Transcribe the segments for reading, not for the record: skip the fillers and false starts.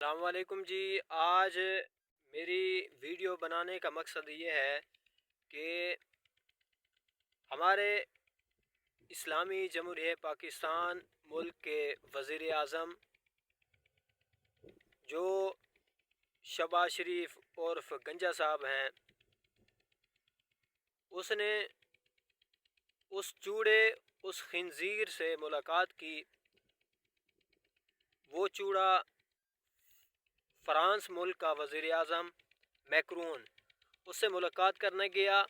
السلام علیکم جی۔ آج میری ویڈیو بنانے کا مقصد یہ ہے کہ ہمارے اسلامی جمہوریہ پاکستان ملک کے وزیر اعظم جو شہباز شریف عرف گنجا صاحب ہیں، اس نے اس چوڑے اس خنزیر سے ملاقات کی۔ وہ چوڑا فرانس ملک کا وزیر اعظم میکرون اس سے ملاقات کرنے گیا۔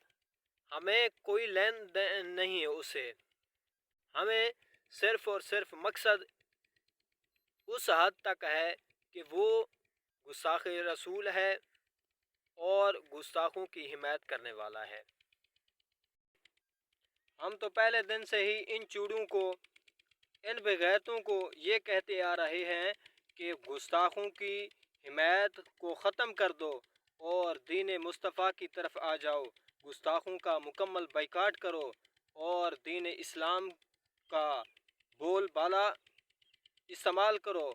ہمیں کوئی لین دین نہیں ہے اس سے، ہمیں صرف اور صرف مقصد اس حد تک ہے کہ وہ گستاخ رسول ہے اور گستاخوں کی حمایت کرنے والا ہے۔ ہم تو پہلے دن سے ہی ان چوڑوں کو، ان بغیرتوں کو یہ کہتے آ رہے ہیں کہ گستاخوں کی حمایت کو ختم کر دو اور دین مصطفیٰ کی طرف آ جاؤ، گستاخوں کا مکمل بائیکاٹ کرو اور دین اسلام کا بول بالا استعمال کرو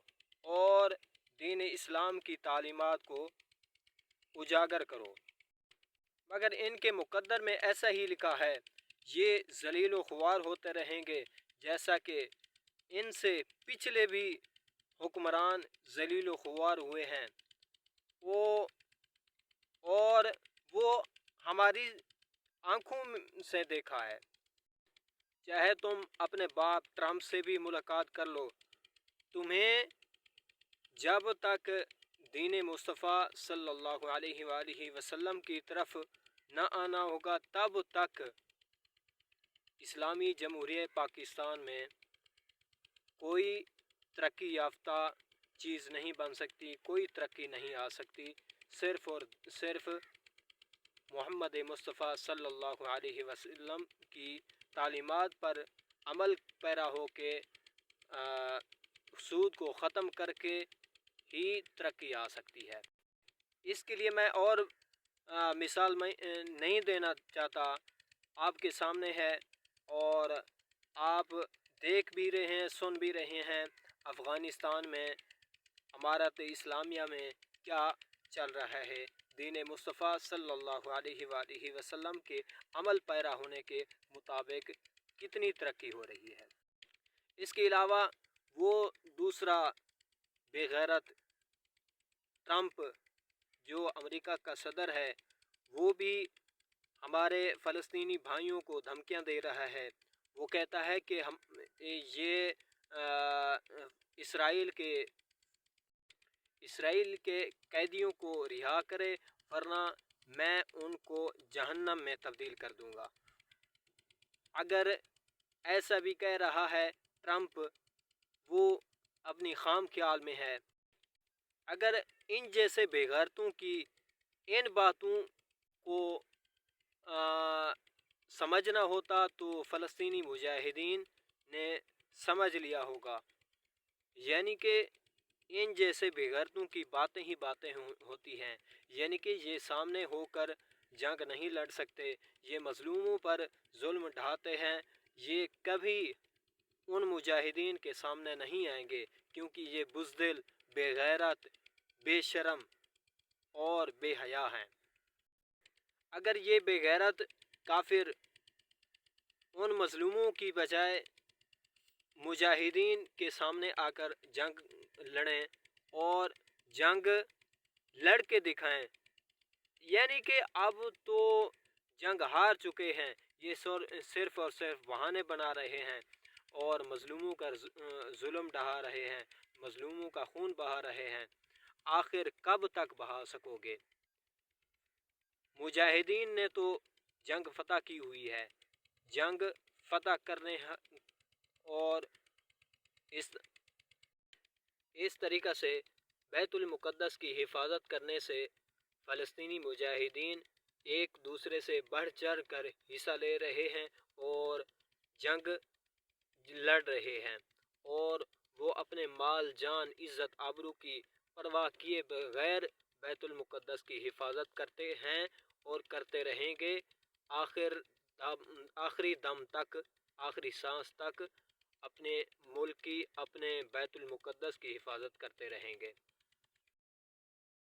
اور دین اسلام کی تعلیمات کو اجاگر کرو۔ مگر ان کے مقدر میں ایسا ہی لکھا ہے، یہ ذلیل و خوار ہوتے رہیں گے جیسا کہ ان سے پچھلے بھی حکمران ذلیل و خوار ہوئے ہیں۔ وہ ہماری آنکھوں سے دیکھا ہے۔ چاہے تم اپنے باپ ٹرمپ سے بھی ملاقات کر لو، تمہیں جب تک دین مصطفیٰ صلی اللہ علیہ وآلہ وسلم کی طرف نہ آنا ہوگا تب تک اسلامی جمہوریہ پاکستان میں کوئی ترقی یافتہ چیز نہیں بن سکتی، کوئی ترقی نہیں آ سکتی۔ صرف اور صرف محمد مصطفیٰ صلی اللہ علیہ وسلم کی تعلیمات پر عمل پیرا ہو کے سود کو ختم کر کے ہی ترقی آ سکتی ہے۔ اس کے لیے میں اور مثال میں نہیں دینا چاہتا، آپ کے سامنے ہے اور آپ دیکھ بھی رہے ہیں، سن بھی رہے ہیں افغانستان میں امارت اسلامیہ میں کیا چل رہا ہے۔ دین مصطفیٰ صلی اللہ علیہ وآلہ وسلم کے عمل پیرا ہونے کے مطابق کتنی ترقی ہو رہی ہے۔ اس کے علاوہ وہ دوسرا بے غیرت ٹرمپ جو امریکہ کا صدر ہے، وہ بھی ہمارے فلسطینی بھائیوں کو دھمکیاں دے رہا ہے۔ وہ کہتا ہے کہ ہم یہ اسرائیل کے قیدیوں کو رہا کرے ورنہ میں ان کو جہنم میں تبدیل کر دوں گا۔ اگر ایسا بھی کہہ رہا ہے ٹرمپ، وہ اپنی خام خیال میں ہے۔ اگر ان جیسے بے غیرتوں کی ان باتوں کو سمجھنا ہوتا تو فلسطینی مجاہدین نے سمجھ لیا ہوگا۔ یعنی کہ ان جیسے بے غیرتوں کی باتیں ہی باتیں ہوتی ہیں، یعنی کہ یہ سامنے ہو کر جنگ نہیں لڑ سکتے، یہ مظلوموں پر ظلم ڈھاتے ہیں، یہ کبھی ان مجاہدین کے سامنے نہیں آئیں گے کیونکہ یہ بزدل، بے غیرت، بے شرم اور بے حیا ہیں۔ اگر یہ بے غیرت کافر ان مظلوموں کی بجائے مجاہدین کے سامنے آ کر جنگ لڑیں اور جنگ لڑ کے دکھائیں، یعنی کہ اب تو جنگ ہار چکے ہیں، یہ صرف اور صرف بہانے بنا رہے ہیں اور مظلوموں کا ظلم ڈھا رہے ہیں، مظلوموں کا خون بہا رہے ہیں، آخر کب تک بہا سکو گے؟ مجاہدین نے تو جنگ فتح کی ہوئی ہے، جنگ فتح کرنے اور اس طریقہ سے بیت المقدس کی حفاظت کرنے سے فلسطینی مجاہدین ایک دوسرے سے بڑھ چڑھ کر حصہ لے رہے ہیں اور جنگ لڑ رہے ہیں، اور وہ اپنے مال، جان، عزت، آبرو کی پرواہ کیے بغیر بیت المقدس کی حفاظت کرتے ہیں اور کرتے رہیں گے، آخری دم تک، آخری سانس تک اپنے ملک کی، اپنے بیت المقدس کی حفاظت کرتے رہیں گے۔